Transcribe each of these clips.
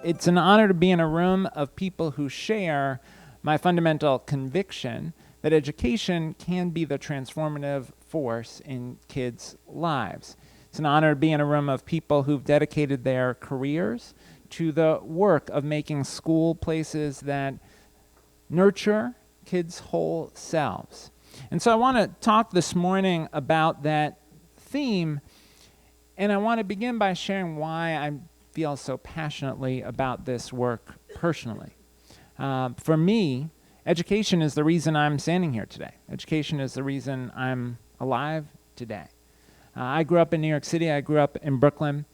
It's an honor to be in a room of people who share my fundamental conviction that education can be the transformative force in kids' lives. It's an honor to be in a room of people who've dedicated their careers to the work of making school places that nurture kids' whole selves. And so I want to talk this morning about that theme, and I want to begin by sharing why I feel so passionately about this work personally. For me, education is the reason I'm standing here today. Education is the reason I'm alive today. I grew up in New York City. I grew up in Brooklyn.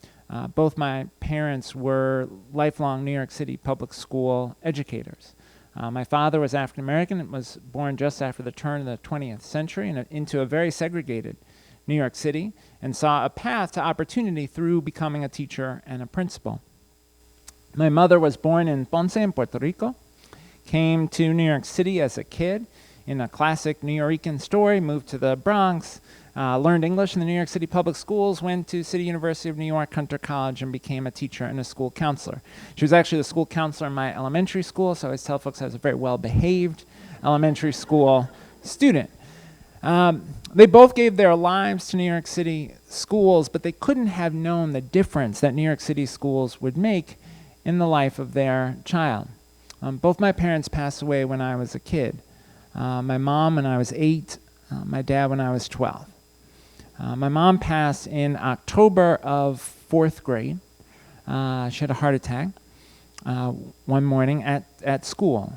Both my parents were lifelong New York City public school educators. My father was African American and was born just after the turn of the 20th century into a very segregated New York City, and saw a path to opportunity through becoming a teacher and a principal. My mother was born in Ponce in Puerto Rico, came to New York City as a kid in a classic New Yorican story, moved to the Bronx, learned English in the New York City public schools, went to City University of New York, Hunter College, and became a teacher and a school counselor. She was actually the school counselor in my elementary school, so I always tell folks I was a very well-behaved elementary school student. They both gave their lives to New York City schools, but they couldn't have known the difference that New York City schools would make in the life of their child. Both my parents passed away when I was a kid. My mom when I was 8, my dad when I was 12. My mom passed in October of 4th grade. She had a heart attack one morning at school.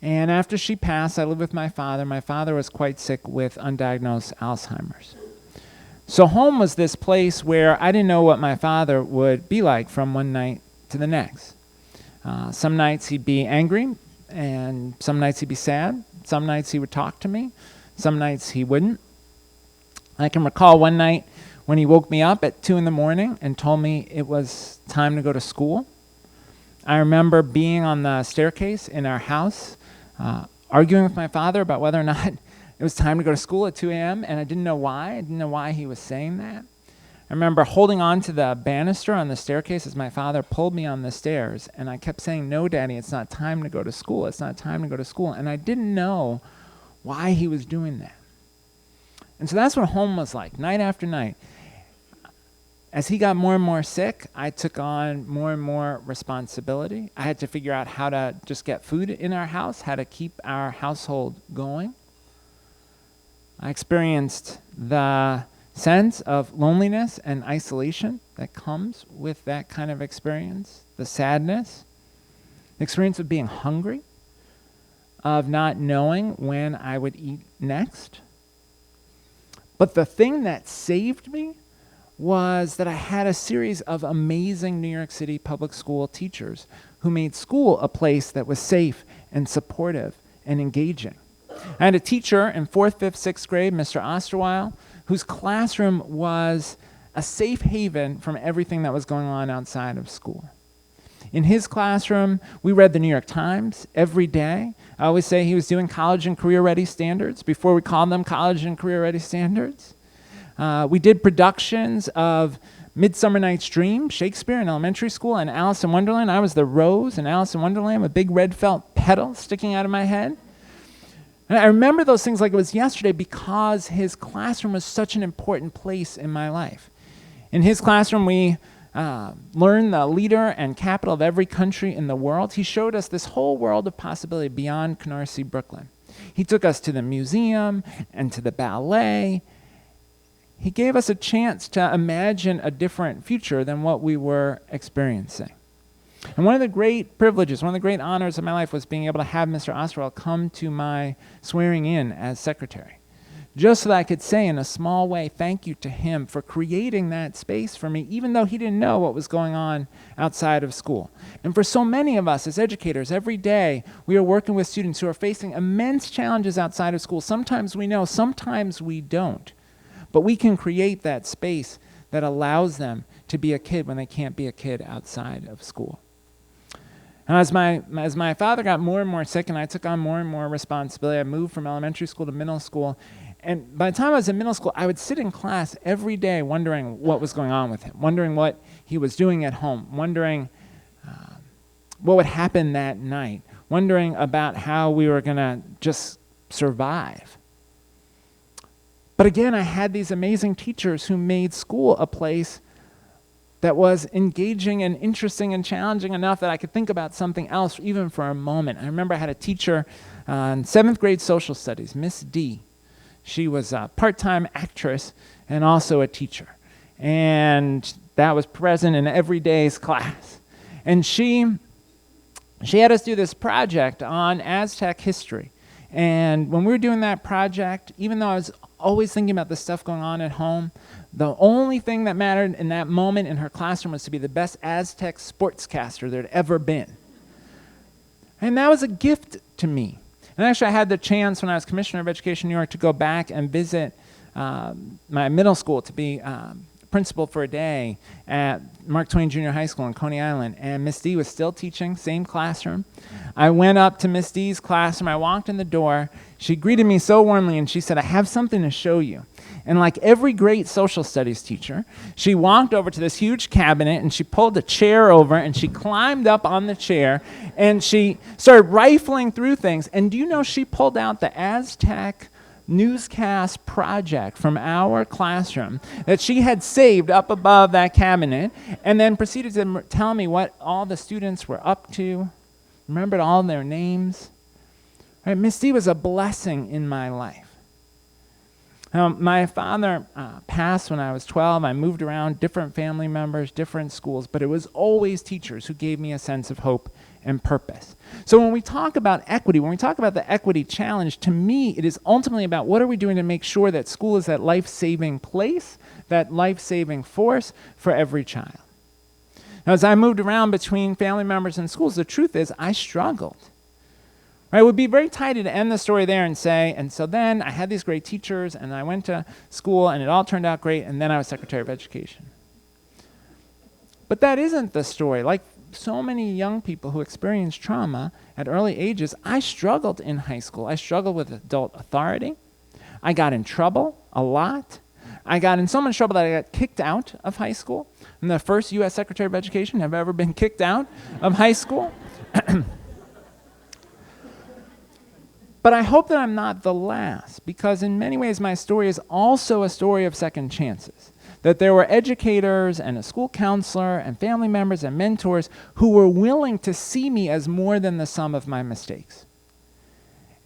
And after she passed, I lived with my father. My father was quite sick with undiagnosed Alzheimer's. So home was this place where I didn't know what my father would be like from one night to the next. Some nights he'd be angry, and some nights he'd be sad. Some nights he would talk to me. Some nights he wouldn't. I can recall one night when he woke me up at 2 in the morning and told me it was time to go to school. I remember being on the staircase in our house, arguing with my father about whether or not it was time to go to school at 2 a.m., and I didn't know why. I didn't know why he was saying that. I remember holding on to the banister on the staircase as my father pulled me on the stairs, and I kept saying, "No, Daddy, it's not time to go to school. It's not time to go to school." And I didn't know why he was doing that. And so that's what home was like, night after night. As he got more and more sick, I took on more and more responsibility. I had to figure out how to just get food in our house, how to keep our household going. I experienced the sense of loneliness and isolation that comes with that kind of experience, the sadness, the experience of being hungry, of not knowing when I would eat next. But the thing that saved me was that I had a series of amazing New York City public school teachers who made school a place that was safe and supportive and engaging. I had a teacher in 4th, 5th, 6th grade, Mr. Osterweil, whose classroom was a safe haven from everything that was going on outside of school. In his classroom, we read the New York Times every day. I always say he was doing college and career-ready standards before we called them college and career-ready standards. We did productions of Midsummer Night's Dream, Shakespeare in elementary school, and Alice in Wonderland. I was the rose in Alice in Wonderland with a big red felt petal sticking out of my head. And I remember those things like it was yesterday because his classroom was such an important place in my life. In his classroom, we learned the leader and capital of every country in the world. He showed us this whole world of possibility beyond Canarsie, Brooklyn. He took us to the museum and to the ballet. He gave us a chance to imagine a different future than what we were experiencing. And one of the great privileges, one of the great honors of my life was being able to have Mr. Osterwell come to my swearing in as secretary, just so that I could say in a small way thank you to him for creating that space for me, even though he didn't know what was going on outside of school. And for so many of us as educators, every day we are working with students who are facing immense challenges outside of school. Sometimes we know, sometimes we don't. But we can create that space that allows them to be a kid when they can't be a kid outside of school. And as my father got more and more sick and I took on more and more responsibility, I moved from elementary school to middle school, And by the time I was in middle school, I would sit in class every day wondering what was going on with him, wondering what he was doing at home, wondering what would happen that night, wondering about how we were going to just survive. But again, I had these amazing teachers who made school a place that was engaging and interesting and challenging enough that I could think about something else even for a moment. I remember I had a teacher in 7th grade social studies, Miss D. She was a part-time actress and also a teacher. And that was present in every day's class. And she had us do this project on Aztec history. And when we were doing that project, even though I was always thinking about the stuff going on at home, the only thing that mattered in that moment in her classroom was to be the best Aztec sportscaster there'd ever been. And that was a gift to me. And actually, I had the chance when I was Commissioner of Education in New York to go back and visit my middle school to be principal for a day at Mark Twain Junior High School in Coney Island. And Miss D was still teaching, same classroom. I went up to Miss D's classroom. I walked in the door. She greeted me so warmly, and she said, "I have something to show you." And like every great social studies teacher, she walked over to this huge cabinet, and she pulled a chair over, and she climbed up on the chair, and she started rifling through things. And do you know she pulled out the Aztec newscast project from our classroom that she had saved up above that cabinet, and then proceeded to tell me what all the students were up to, remembered all their names. Right? Miss D was a blessing in my life. My father passed when I was 12. I moved around, different family members, different schools, but it was always teachers who gave me a sense of hope and purpose. So when we talk about equity, when we talk about the equity challenge, to me, it is ultimately about what are we doing to make sure that school is that life-saving place, that life-saving force for every child. Now, as I moved around between family members and schools, the truth is I struggled. Right, it would be very tidy to end the story there and say, and so then I had these great teachers, and I went to school, and it all turned out great, and then I was Secretary of Education. But that isn't the story. Like so many young people who experience trauma at early ages, I struggled in high school. I struggled with adult authority. I got in trouble a lot. I got in so much trouble that I got kicked out of high school. I'm the first U.S. Secretary of Education to have ever been kicked out of high school. But I hope that I'm not the last, because in many ways my story is also a story of second chances. That there were educators and a school counselor and family members and mentors who were willing to see me as more than the sum of my mistakes.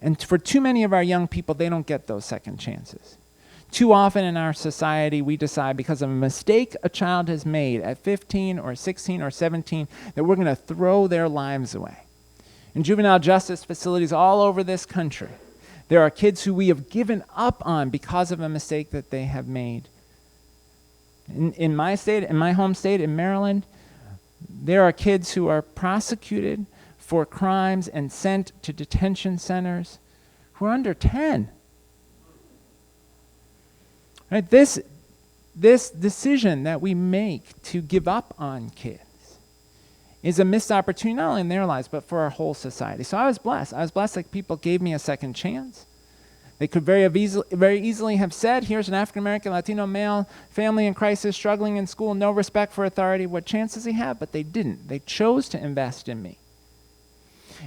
And for too many of our young people, they don't get those second chances. Too often in our society, we decide because of a mistake a child has made at 15 or 16 or 17 that we're going to throw their lives away. In juvenile justice facilities all over this country, there are kids who we have given up on because of a mistake that they have made. In my state, in my home state, in Maryland, there are kids who are prosecuted for crimes and sent to detention centers who are under 10. Right? This decision that we make to give up on kids is a missed opportunity, not only in their lives, but for our whole society. So I was blessed. I was blessed that people gave me a second chance. They could very easily have said, here's an African-American, Latino male, family in crisis, struggling in school, no respect for authority. What chance does he have? But they didn't. They chose to invest in me.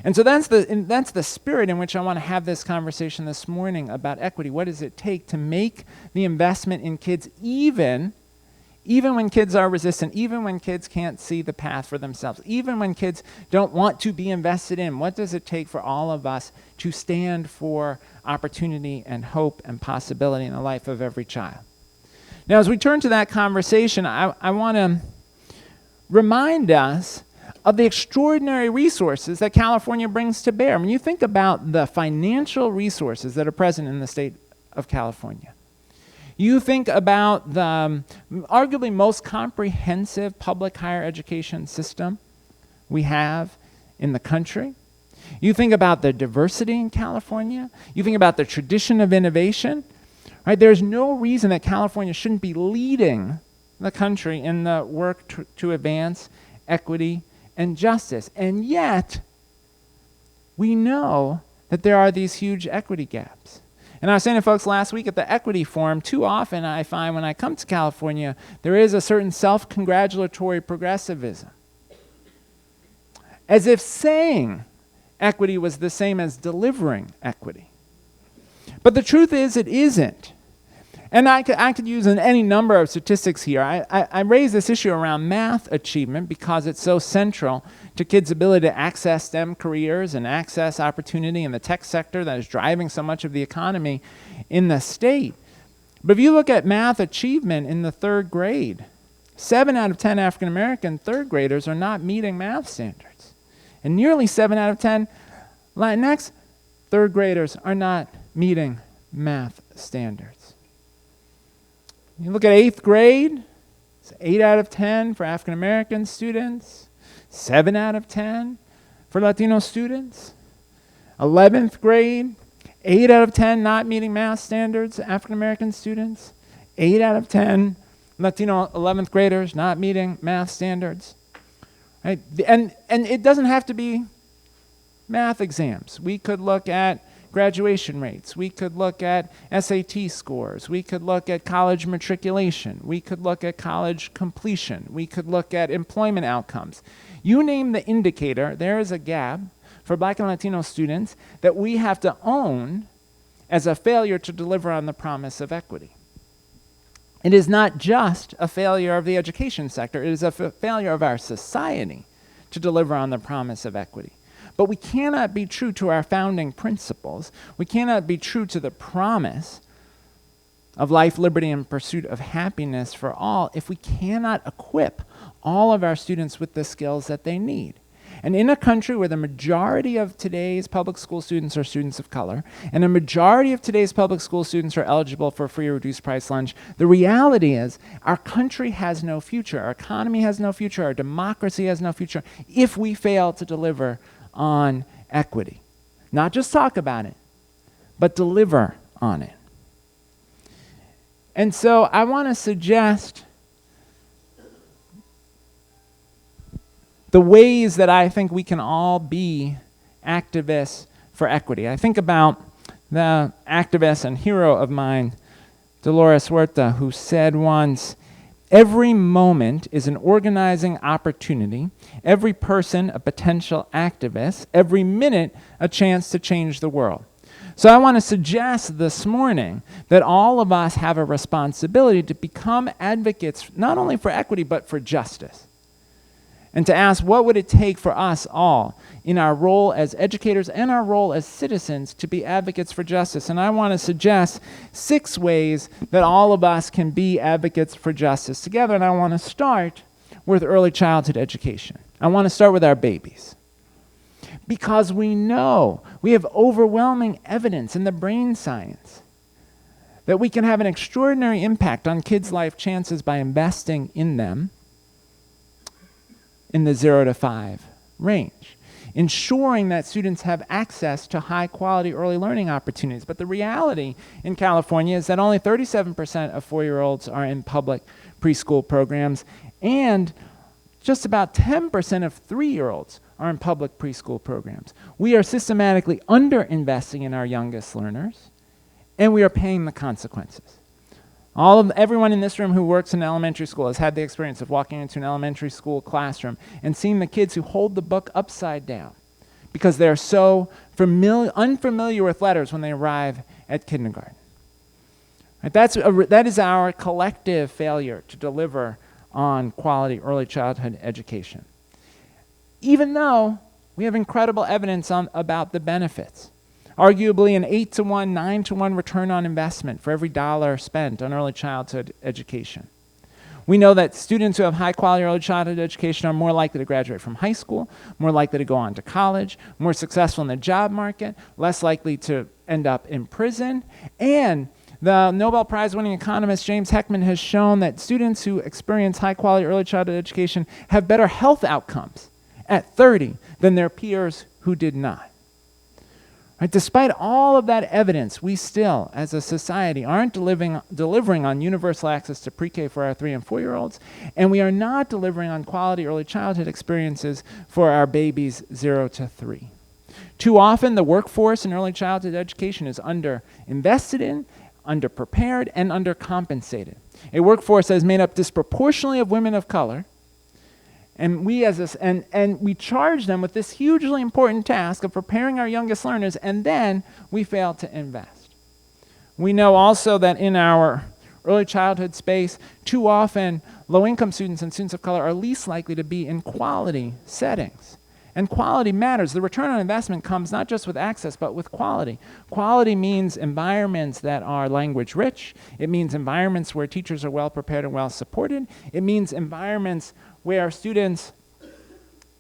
And so that's the spirit in which I want to have this conversation this morning about equity. What does it take to make the investment in kids even when kids are resistant, even when kids can't see the path for themselves, even when kids don't want to be invested in? What does it take for all of us to stand for opportunity and hope and possibility in the life of every child? Now, as we turn to that conversation, I want to remind us of the extraordinary resources that California brings to bear. When you think about the financial resources that are present in the state of California, you think about the arguably most comprehensive public higher education system we have in the country. You think about the diversity in California. You think about the tradition of innovation. Right? There's no reason that California shouldn't be leading the country in the work to advance equity and justice. And yet, we know that there are these huge equity gaps. And I was saying to folks last week at the Equity Forum, too often I find when I come to California, there is a certain self-congratulatory progressivism. As if saying equity was the same as delivering equity. But the truth is, it isn't. And I could use any number of statistics here. I raise this issue around math achievement because it's so central to kids' ability to access STEM careers and access opportunity in the tech sector that is driving so much of the economy in the state. But if you look at math achievement in the 3rd grade, 7 out of 10 African American 3rd graders are not meeting math standards. And nearly 7 out of 10 Latinx 3rd graders are not meeting math standards. You look at 8th grade, it's 8 out of 10 for African American students, 7 out of 10 for Latino students. 11th grade, 8 out of 10 not meeting math standards, African American students. 8 out of 10 Latino 11th graders not meeting math standards. Right? And it doesn't have to be math exams. We could look at graduation rates. We could look at SAT scores. We could look at college matriculation. We could look at college completion. We could look at employment outcomes. You name the indicator, there is a gap for Black and Latino students that we have to own as a failure to deliver on the promise of equity. It is not just a failure of the education sector. It is a failure of our society to deliver on the promise of equity. But we cannot be true to our founding principles. We cannot be true to the promise of life, liberty, and pursuit of happiness for all if we cannot equip all of our students with the skills that they need. And in a country where the majority of today's public school students are students of color, and a majority of today's public school students are eligible for free or reduced price lunch, the reality is our country has no future, our economy has no future, our democracy has no future if we fail to deliver on equity. Not just talk about it, but deliver on it. And so I want to suggest the ways that I think we can all be activists for equity. I think about the activist and hero of mine, Dolores Huerta, who said once, "Every moment is an organizing opportunity, every person a potential activist, every minute a chance to change the world." So I want to suggest this morning that all of us have a responsibility to become advocates not only for equity but for justice. And to ask, what would it take for us all in our role as educators and our role as citizens to be advocates for justice? And I want to suggest 6 ways that all of us can be advocates for justice together. And I want to start with early childhood education. I want to start with our babies. Because we know, we have overwhelming evidence in the brain science that we can have an extraordinary impact on kids' life chances by investing in them in the 0 to 5 range, ensuring that students have access to high-quality early learning opportunities. But the reality in California is that only 37% of 4-year-olds are in public preschool programs, and just about 10% of 3-year-olds are in public preschool programs. We are systematically underinvesting in our youngest learners, and we are paying the consequences. Everyone in this room who works in elementary school has had the experience of walking into an elementary school classroom and seeing the kids who hold the book upside down because they're so unfamiliar with letters when they arrive at kindergarten. Right? That is our collective failure to deliver on quality early childhood education. Even though we have incredible evidence about the benefits. Arguably an 8-to-1, 9-to-1 return on investment for every dollar spent on early childhood education. We know that students who have high-quality early childhood education are more likely to graduate from high school, more likely to go on to college, more successful in the job market, less likely to end up in prison. And the Nobel Prize-winning economist James Heckman has shown that students who experience high-quality early childhood education have better health outcomes at 30 than their peers who did not. Right? Despite all of that evidence, we still, as a society, aren't delivering on universal access to pre-K for our 3- and 4-year-olds, and we are not delivering on quality early childhood experiences for our babies 0 to 3. Too often, the workforce in early childhood education is under-invested in, under-prepared, and undercompensated. A workforce that is made up disproportionately of women of color, and we charge them with this hugely important task of preparing our youngest learners, and then we fail to invest. We know also that in our early childhood space, too often low-income students and students of color are least likely to be in quality settings. And quality matters. The return on investment comes not just with access, but with quality. Quality means environments that are language rich. It means environments where teachers are well prepared and well supported. It means environments where students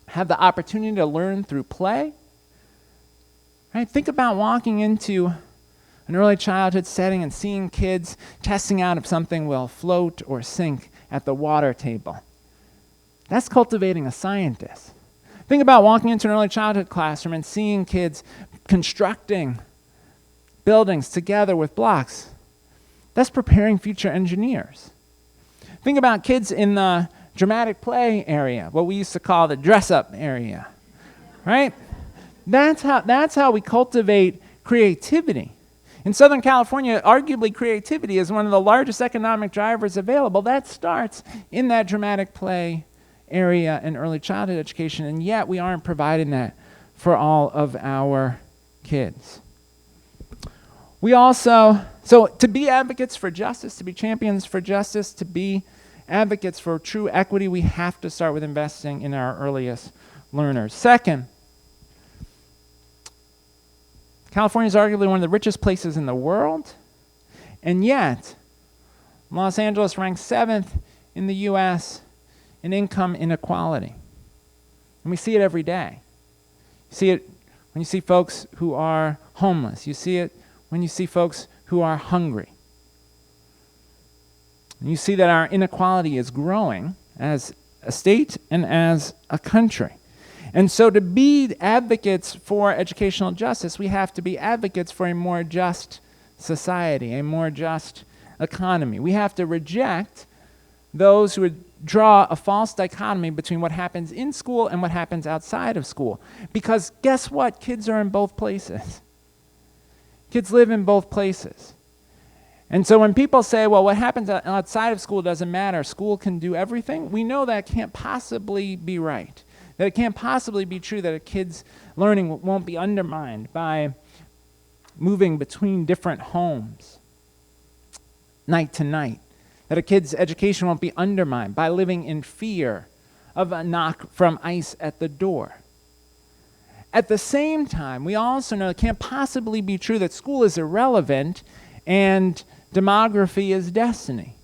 have the opportunity to learn through play. Right? Think about walking into an early childhood setting and seeing kids testing out if something will float or sink at the water table. That's cultivating a scientist. Think about walking into an early childhood classroom and seeing kids constructing buildings together with blocks. That's preparing future engineers. Think about kids in the dramatic play area, what we used to call the dress-up area, right? That's how we cultivate creativity. In Southern California, arguably creativity is one of the largest economic drivers available. That starts in that dramatic play area in early childhood education, and yet we aren't providing that for all of our kids. We also, so to be advocates for justice, to be champions for justice, to be advocates for true equity, we have to start with investing in our earliest learners. Second, California is arguably one of the richest places in the world, and yet Los Angeles ranks 7th in the U.S. in income inequality. And we see it every day. You see it when you see folks who are homeless. You see it when you see folks who are hungry. And you see that our inequality is growing as a state and as a country. And so to be advocates for educational justice, we have to be advocates for a more just society, a more just economy. We have to reject those who would draw a false dichotomy between what happens in school and what happens outside of school. Because guess what? Kids are in both places. Kids live in both places. And so when people say, well, what happens outside of school doesn't matter, school can do everything, we know that can't possibly be right. That it can't possibly be true that a kid's learning won't be undermined by moving between different homes night to night. That a kid's education won't be undermined by living in fear of a knock from ICE at the door. At the same time, we also know it can't possibly be true that school is irrelevant and demography is destiny.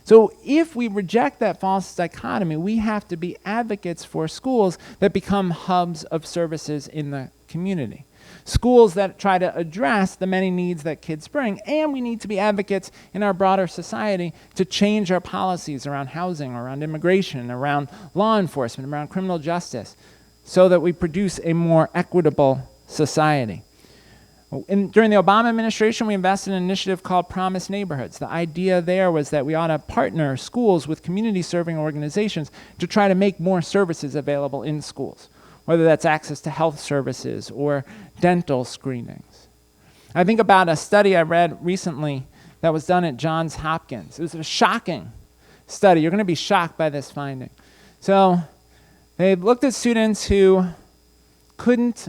So if we reject that false dichotomy, we have to be advocates for schools that become hubs of services in the community. Schools that try to address the many needs that kids bring, and we need to be advocates in our broader society to change our policies around housing, around immigration, around law enforcement, around criminal justice, so that we produce a more equitable society. During the Obama administration, we invested in an initiative called Promise Neighborhoods. The idea there was that we ought to partner schools with community-serving organizations to try to make more services available in schools, whether that's access to health services or dental screenings. I think about a study I read recently that was done at Johns Hopkins. It was a shocking study. You're going to be shocked by this finding. So they looked at students who couldn't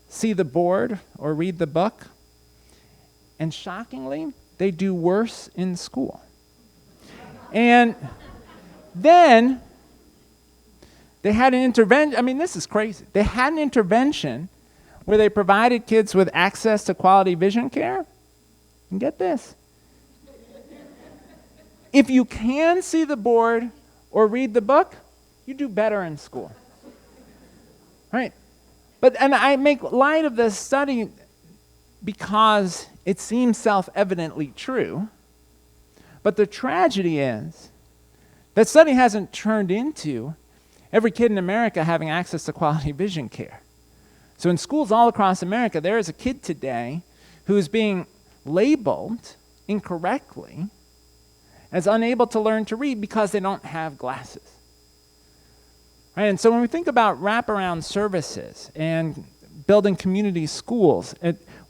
see the board or read the book, and shockingly, they do worse in school. And then they had an intervention. I mean, this is crazy. They had an intervention where they provided kids with access to quality vision care. And get this. If you can see the board or read the book, you do better in school. Right? And I make light of this study because it seems self-evidently true. But the tragedy is that study hasn't turned into every kid in America having access to quality vision care. So in schools all across America, there is a kid today who is being labeled incorrectly as unable to learn to read because they don't have glasses. Right? And so when we think about wraparound services and building community schools.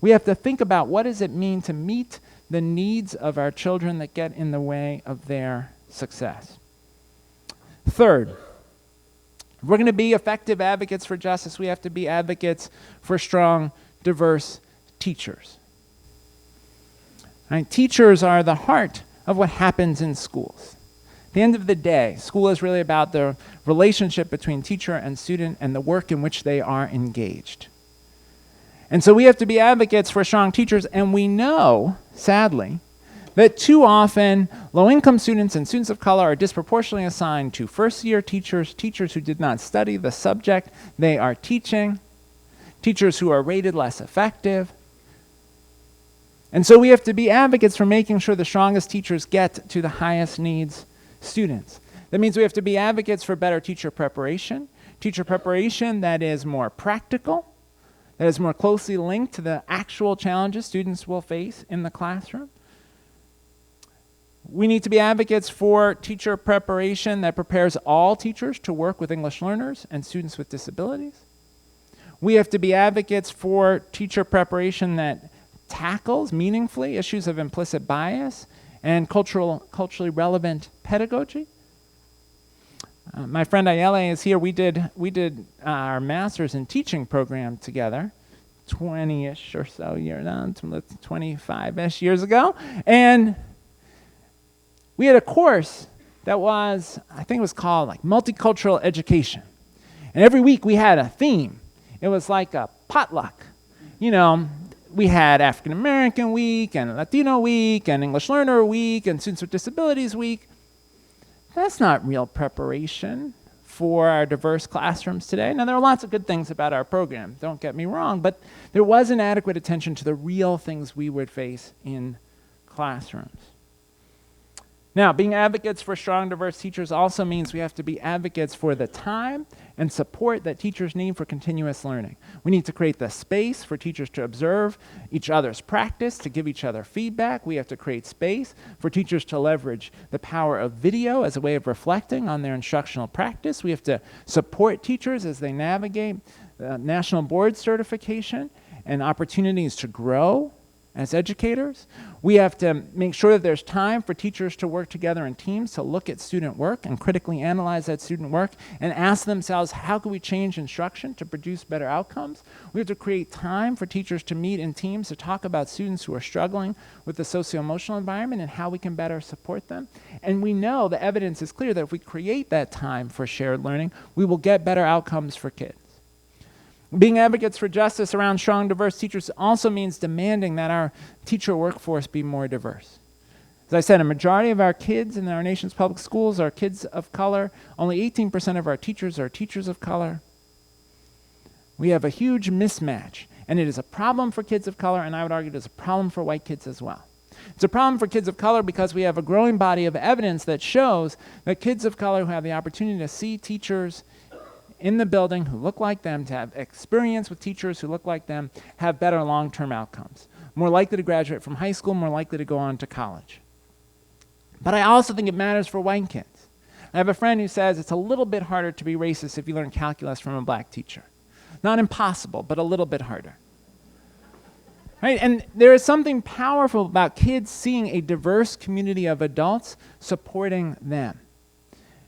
We have to think about what does it mean to meet the needs of our children that get in the way of their success. Third, if we're going to be effective advocates for justice, we have to be advocates for strong, diverse teachers. Right? Teachers are the heart of what happens in schools. At the end of the day, school is really about the relationship between teacher and student and the work in which they are engaged. And so we have to be advocates for strong teachers, and we know, sadly, that too often low-income students and students of color are disproportionately assigned to first-year teachers, teachers who did not study the subject they are teaching, teachers who are rated less effective. And so we have to be advocates for making sure the strongest teachers get to the highest needs students. That means we have to be advocates for better teacher preparation that is more practical, that is more closely linked to the actual challenges students will face in the classroom. We need to be advocates for teacher preparation that prepares all teachers to work with English learners and students with disabilities. We have to be advocates for teacher preparation that tackles meaningfully issues of implicit bias and culturally relevant pedagogy. My friend Ayele is here. We did our master's in teaching program together 20-ish or so years, 25-ish years ago. And we had a course that was, I think it was called like multicultural education. And every week we had a theme. It was like a potluck. You know, we had African American week and Latino week and English learner week and students with disabilities week. That's not real preparation for our diverse classrooms today. Now, there are lots of good things about our program, don't get me wrong, but there wasn't adequate attention to the real things we would face in classrooms. Now, being advocates for strong, diverse teachers also means we have to be advocates for the time and support that teachers need for continuous learning. We need to create the space for teachers to observe each other's practice, to give each other feedback. We have to create space for teachers to leverage the power of video as a way of reflecting on their instructional practice. We have to support teachers as they navigate national board certification and opportunities to grow as educators. We have to make sure that there's time for teachers to work together in teams to look at student work and critically analyze that student work and ask themselves, how can we change instruction to produce better outcomes? We have to create time for teachers to meet in teams to talk about students who are struggling with the socio-emotional environment and how we can better support them. And we know the evidence is clear that if we create that time for shared learning, we will get better outcomes for kids. Being advocates for justice around strong, diverse teachers also means demanding that our teacher workforce be more diverse. As I said, a majority of our kids in our nation's public schools are kids of color. Only 18% of our teachers are teachers of color. We have a huge mismatch, and it is a problem for kids of color, and I would argue it is a problem for white kids as well. It's a problem for kids of color because we have a growing body of evidence that shows that kids of color who have the opportunity to see teachers in the building who look like them, to have experience with teachers who look like them, have better long-term outcomes. More likely to graduate from high school, more likely to go on to college. But I also think it matters for white kids. I have a friend who says it's a little bit harder to be racist if you learn calculus from a black teacher. Not impossible, but a little bit harder. Right? And there is something powerful about kids seeing a diverse community of adults supporting them.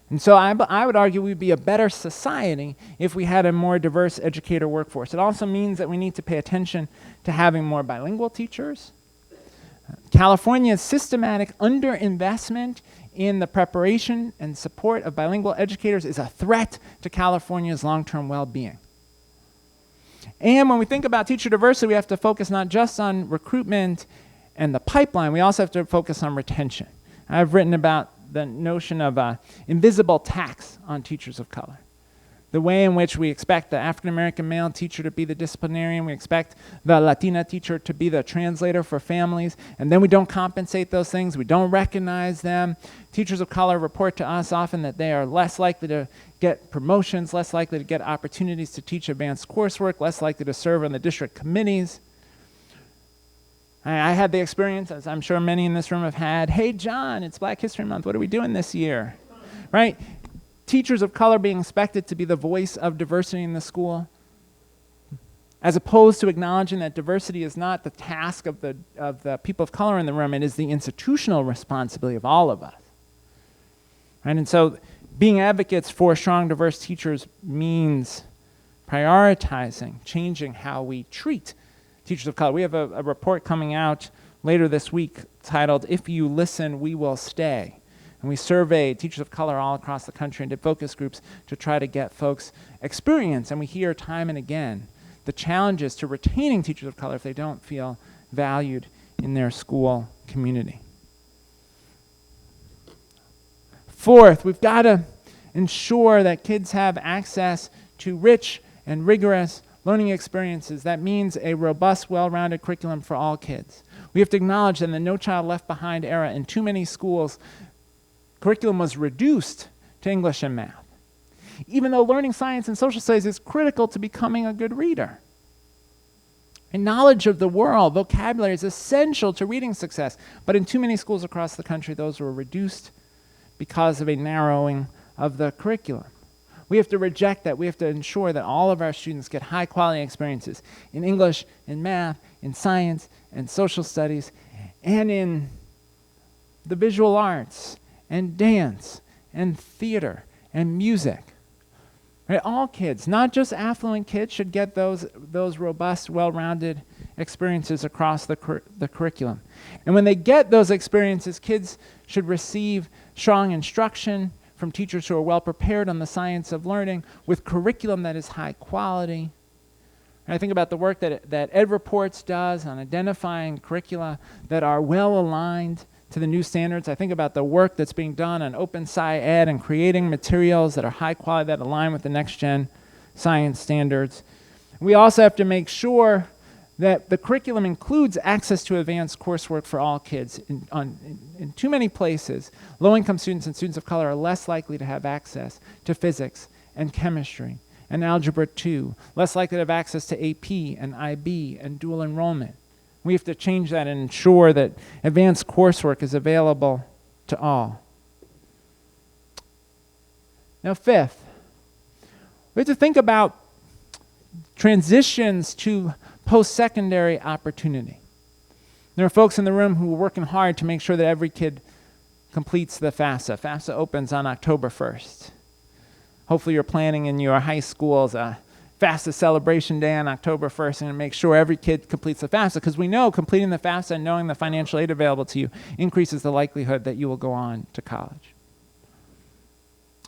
And so I would argue we'd be a better society if we had a more diverse educator workforce. It also means that we need to pay attention to having more bilingual teachers. California's systematic underinvestment in the preparation and support of bilingual educators is a threat to California's long-term well-being. And when we think about teacher diversity, we have to focus not just on recruitment and the pipeline, we also have to focus on retention. I've written about the notion of invisible tax on teachers of color. The way in which we expect the African-American male teacher to be the disciplinarian, we expect the Latina teacher to be the translator for families, and then we don't compensate those things, we don't recognize them. Teachers of color report to us often that they are less likely to get promotions, less likely to get opportunities to teach advanced coursework, less likely to serve on the district committees. I had the experience, as I'm sure many in this room have had, hey John, it's Black History Month, what are we doing this year? Right? Teachers of color being expected to be the voice of diversity in the school. as opposed to acknowledging that diversity is not the task of the people of color in the room, it is the institutional responsibility of all of us. Right? And so being advocates for strong, diverse teachers means prioritizing, changing how we treat teachers of color. We have a report coming out later this week titled, "If You Listen, We Will Stay." And we surveyed teachers of color all across the country and did focus groups to try to get folks experience. And we hear time and again the challenges to retaining teachers of color if they don't feel valued in their school community. Fourth, we've got to ensure that kids have access to rich and rigorous learning experiences. That means a robust, well-rounded curriculum for all kids. We have to acknowledge that in the No Child Left Behind era, in too many schools, curriculum was reduced to English and math, even though learning science and social studies is critical to becoming a good reader. And knowledge of the world, vocabulary, is essential to reading success. But in too many schools across the country, those were reduced because of a narrowing of the curriculum. We have to reject that. We have to ensure that all of our students get high-quality experiences in English, in math, in science, and social studies, and in the visual arts, and dance, and theater, and music. Right? All kids, not just affluent kids, should get those robust, well-rounded experiences across the curriculum. And when they get those experiences, kids should receive strong instruction from teachers who are well prepared on the science of learning with curriculum that is high quality. And I think about the work that Ed Reports does on identifying curricula that are well aligned to the new standards. I think about the work that's being done on Open Sci Ed and creating materials that are high quality, that align with the next gen science standards. We also have to make sure that the curriculum includes access to advanced coursework for all kids. In too many places, low-income students and students of color are less likely to have access to physics and chemistry and Algebra 2, less likely to have access to AP and IB and dual enrollment. We have to change that and ensure that advanced coursework is available to all. Now, fifth, we have to think about transitions to post-secondary opportunity. There are folks in the room who are working hard to make sure that every kid completes the FAFSA. FAFSA opens on October 1st. Hopefully you're planning in your high schools a FAFSA celebration day on October 1st and make sure every kid completes the FAFSA, because we know completing the FAFSA and knowing the financial aid available to you increases the likelihood that you will go on to college.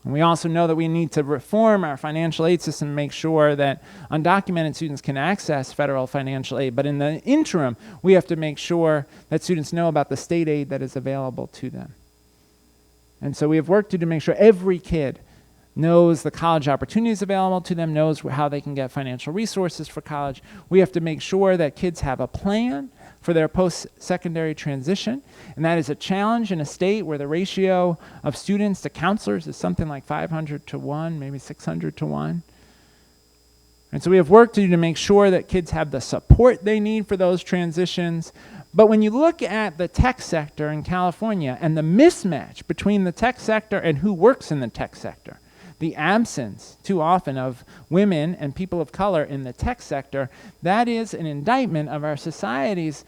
And we also know that we need to reform our financial aid system and make sure that undocumented students can access federal financial aid. But in the interim, we have to make sure that students know about the state aid that is available to them. And so we have work to do to make sure every kid knows the college opportunities available to them, knows how they can get financial resources for college. We have to make sure that kids have a plan for their post-secondary transition, and that is a challenge in a state where the ratio of students to counselors is something like 500 to 1, maybe 600 to 1. And so we have work to do to make sure that kids have the support they need for those transitions. But when you look at the tech sector in California and the mismatch between the tech sector and who works in the tech sector, the absence, too often, of women and people of color in the tech sector, that is an indictment of our society's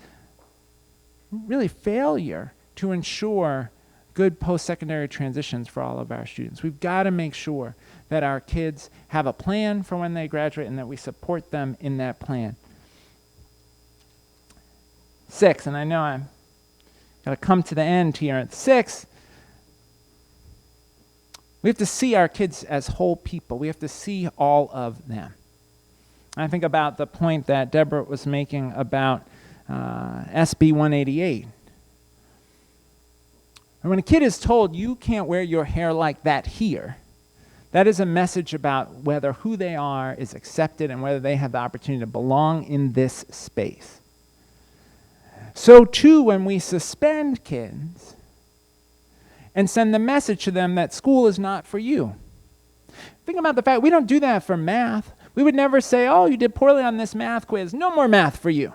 really failure to ensure good post-secondary transitions for all of our students. We've got to make sure that our kids have a plan for when they graduate and that we support them in that plan. 6, and I know I'm going to come to the end here. At 6, we have to see our kids as whole people. We have to see all of them. I think about the point that Deborah was making about SB 188. And when a kid is told, you can't wear your hair like that here, that is a message about whether who they are is accepted and whether they have the opportunity to belong in this space. So too, when we suspend kids and send the message to them that school is not for you. Think about the fact we don't do that for math. We would never say, oh, you did poorly on this math quiz, no more math for you.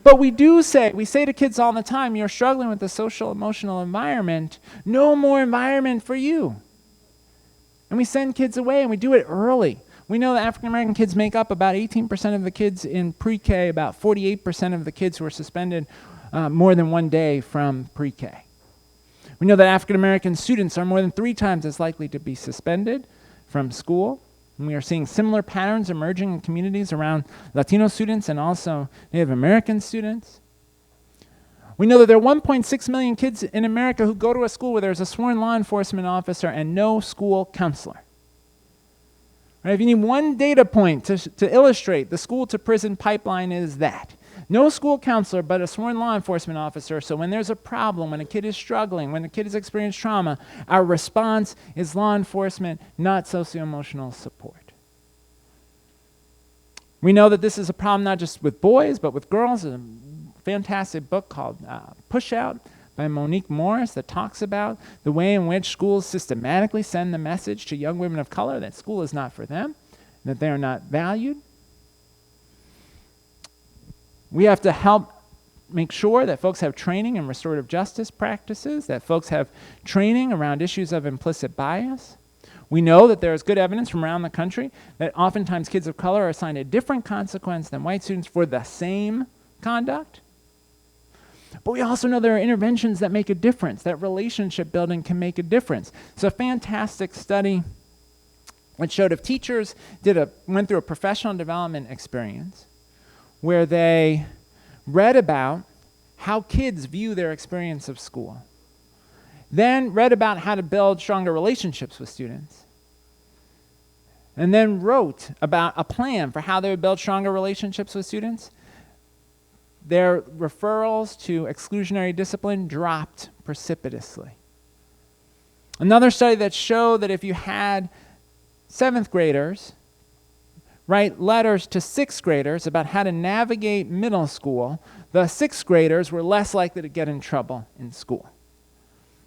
But we say to kids all the time, you're struggling with the social emotional environment, no more environment for you. And we send kids away, and we do it early. We know that African American kids make up about 18% of the kids in pre-K, about 48% of the kids who are suspended more than one day from pre-K. We know that African American students are more than 3 times as likely to be suspended from school. And we are seeing similar patterns emerging in communities around Latino students and also Native American students. We know that there are 1.6 million kids in America who go to a school where there's a sworn law enforcement officer and no school counselor. Right? If you need one data point to illustrate the school-to-prison pipeline, is that. No school counselor, but a sworn law enforcement officer. So when there's a problem, when a kid is struggling, when a kid has experienced trauma, our response is law enforcement, not socio-emotional support. We know that this is a problem not just with boys, but with girls. There's a fantastic book called Push Out by Monique Morris that talks about the way in which schools systematically send the message to young women of color that school is not for them, that they are not valued. We have to help make sure that folks have training in restorative justice practices, that folks have training around issues of implicit bias. We know that there is good evidence from around the country that oftentimes kids of color are assigned a different consequence than white students for the same conduct. But we also know there are interventions that make a difference, that relationship building can make a difference. It's a fantastic study which showed if teachers went through a professional development experience where they read about how kids view their experience of school, then read about how to build stronger relationships with students, and then wrote about a plan for how they would build stronger relationships with students, their referrals to exclusionary discipline dropped precipitously. Another study that showed that if you had 7th graders write letters to 6th graders about how to navigate middle school, the 6th graders were less likely to get in trouble in school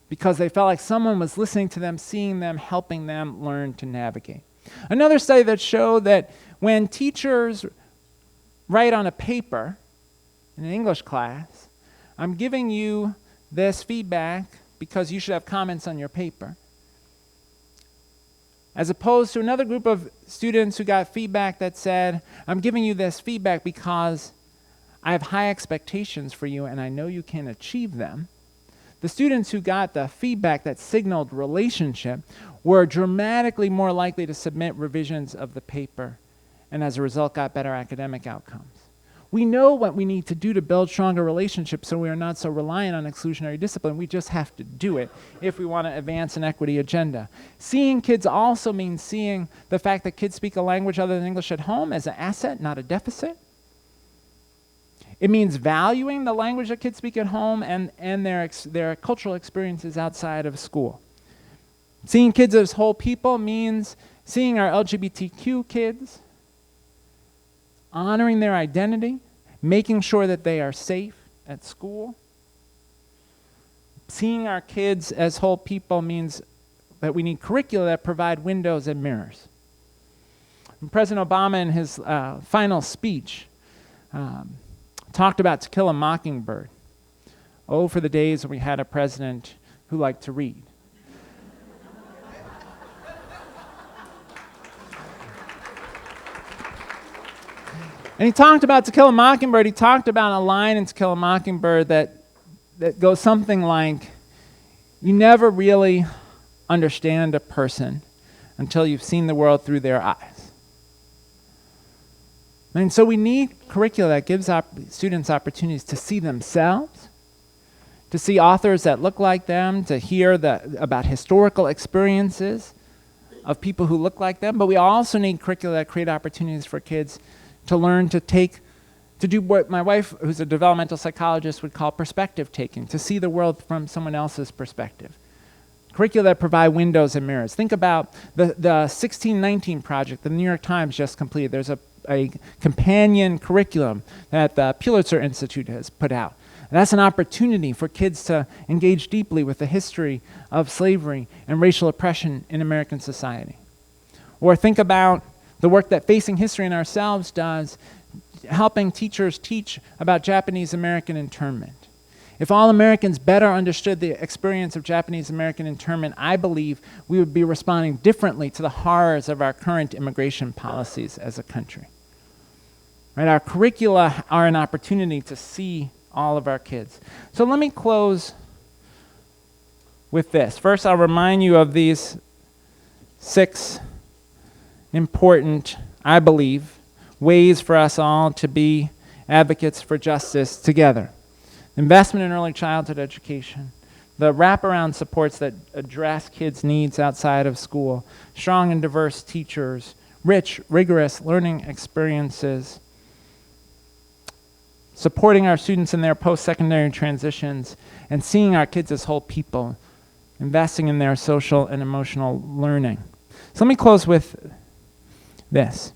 because they felt like someone was listening to them, seeing them, helping them learn to navigate. Another study that showed that when teachers write on a paper in an English class, I'm giving you this feedback because you should have comments on your paper, as opposed to another group of students who got feedback that said, I'm giving you this feedback because I have high expectations for you and I know you can achieve them. The students who got the feedback that signaled relationship were dramatically more likely to submit revisions of the paper and as a result got better academic outcomes. We know what we need to do to build stronger relationships so we are not so reliant on exclusionary discipline. We just have to do it if we want to advance an equity agenda. Seeing kids also means seeing the fact that kids speak a language other than English at home as an asset, not a deficit. It means valuing the language that kids speak at home and their cultural experiences outside of school. Seeing kids as whole people means seeing our LGBTQ kids, honoring their identity, making sure that they are safe at school. Seeing our kids as whole people means that we need curricula that provide windows and mirrors. And President Obama, in his final speech, talked about To Kill a Mockingbird. Oh, for the days when we had a president who liked to read. And he talked about To Kill a Mockingbird. He talked about a line in To Kill a Mockingbird that goes something like, you never really understand a person until you've seen the world through their eyes. And so we need curricula that gives students opportunities to see themselves, to see authors that look like them, to hear about historical experiences of people who look like them. But we also need curricula that create opportunities for kids to learn to do what my wife, who's a developmental psychologist, would call perspective taking, to see the world from someone else's perspective. Curricula that provide windows and mirrors. Think about the 1619 project the New York Times just completed. There's a companion curriculum that the Pulitzer Institute has put out. And that's an opportunity for kids to engage deeply with the history of slavery and racial oppression in American society. Or think about the work that Facing History and Ourselves does, helping teachers teach about Japanese American internment. If all Americans better understood the experience of Japanese American internment, I believe we would be responding differently to the horrors of our current immigration policies as a country. Right? Our curricula are an opportunity to see all of our kids. So let me close with this. First, I'll remind you of these 6 important, I believe, ways for us all to be advocates for justice together. Investment in early childhood education, the wraparound supports that address kids' needs outside of school, strong and diverse teachers, rich, rigorous learning experiences, supporting our students in their post-secondary transitions, and seeing our kids as whole people, investing in their social and emotional learning. So let me close with this.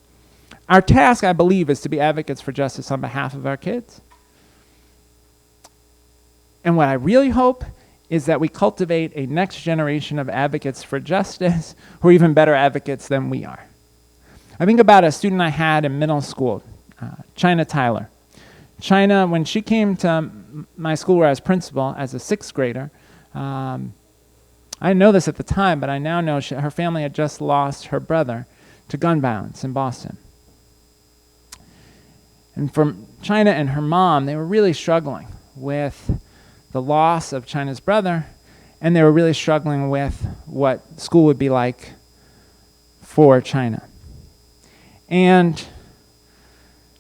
Our task, I believe, is to be advocates for justice on behalf of our kids. And what I really hope is that we cultivate a next generation of advocates for justice who are even better advocates than we are. I think about a student I had in middle school, China Tyler. China, when she came to my school where I was principal as a 6th grader, I didn't know this at the time, but I now know her family had just lost her brother to gun violence in Boston. And from China and her mom, they were really struggling with the loss of China's brother, and they were really struggling with what school would be like for China. And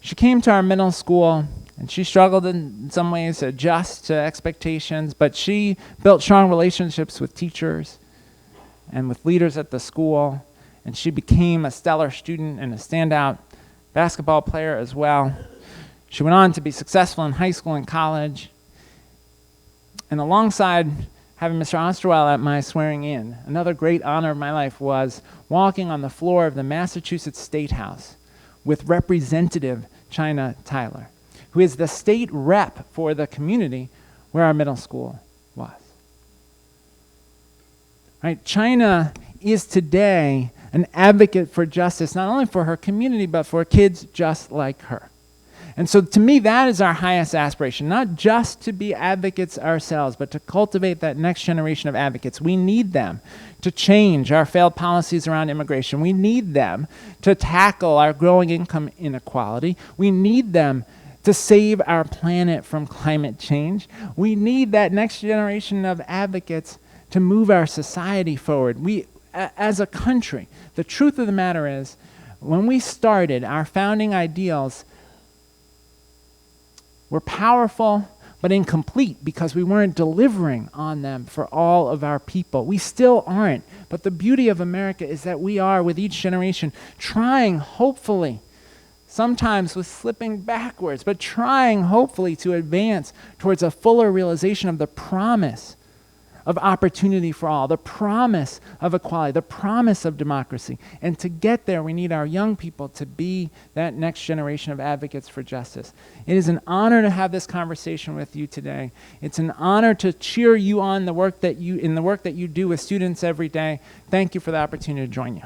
she came to our middle school, and she struggled in some ways to adjust to expectations, but she built strong relationships with teachers and with leaders at the school, and she became a stellar student and a standout basketball player as well. She went on to be successful in high school and college. And alongside having Mr. Osterweiler at my swearing in, another great honor of my life was walking on the floor of the Massachusetts State House with Representative China Tyler, who is the state rep for the community where our middle school was. Right? China is today an advocate for justice, not only for her community, but for kids just like her. And so to me, that is our highest aspiration, not just to be advocates ourselves, but to cultivate that next generation of advocates. We need them to change our failed policies around immigration. We need them to tackle our growing income inequality. We need them to save our planet from climate change. We need that next generation of advocates to move our society forward. We, as a country, the truth of the matter is, when we started, our founding ideals were powerful but incomplete because we weren't delivering on them for all of our people. We still aren't. But the beauty of America is that we are, with each generation, trying, hopefully, sometimes with slipping backwards, but trying, hopefully, to advance towards a fuller realization of the promise of opportunity for all, the promise of equality, the promise of democracy. And to get there, we need our young people to be that next generation of advocates for justice. It is an honor to have this conversation with you today. It's an honor to cheer you on in the work that you do with students every day. Thank you for the opportunity to join you.